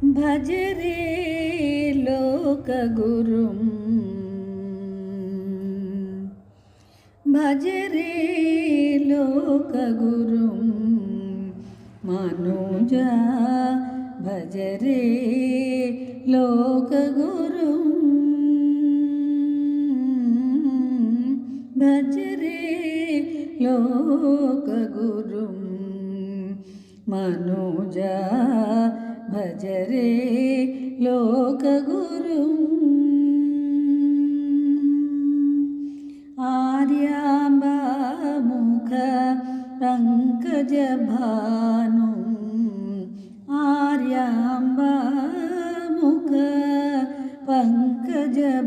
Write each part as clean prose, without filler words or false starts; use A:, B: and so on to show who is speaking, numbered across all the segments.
A: भज रे लोकगुरुं भज रे लोकगुरुं मनुजा भज रे लोकगुरुं भज रे लोकगुरुं मनुजा भज रे लोकगुरुं आर्याम्बामुख पंकजभानुं आर्याम्बामुख पंकजभानुं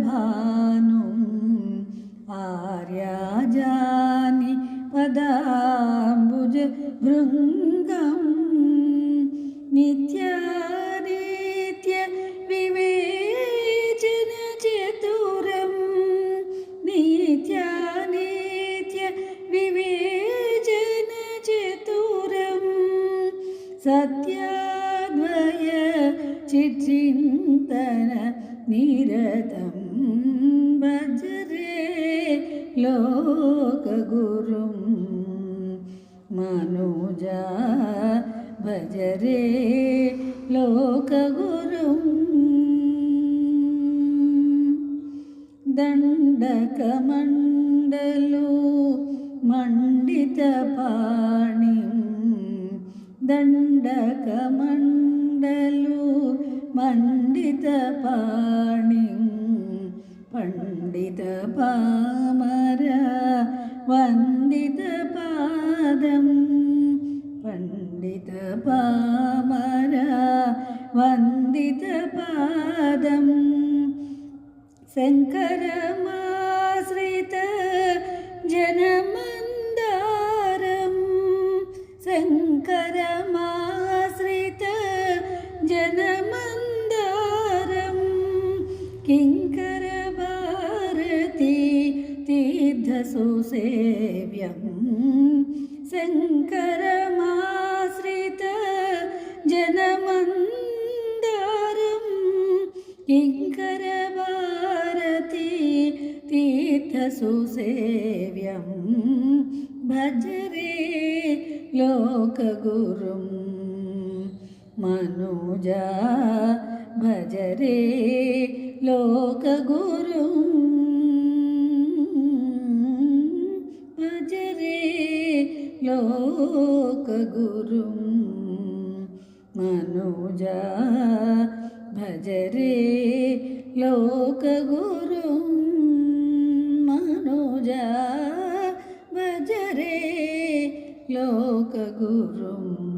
A: आर्याजानि पदाम्बुज भृङ्गं नित्यानित्य विवेचन चतुरं नित्यानित्य विवेचन चतुरं सत्याद्वय चिचिन्तन निरतं भज रे लोकगुरुं मनुजा भज रे लोकगुरुं दण्डकमण्डलो मण्डितपाणिं दण्डकमण्डलो मण्डितपाणिं पण्डितपामर वन्दितपादं पण्डितपामर वन्दितपादं शङ्करमाश्रित जनमन्दारं शङ्करमाश्रित जनमन्दारं किङ्करभारती तीर्थसुसेव्यं शङ्करमाश्रित जनमन्दारं किङ्करभारती तीर्थसुसेव्यं भज रे लोकगुरुं मनुजा भज रे लोकगुरुं भज रे लोकगुरुं मनुजा भज रे लोकगुरुं मनुजा भज रे लोकगुरुं।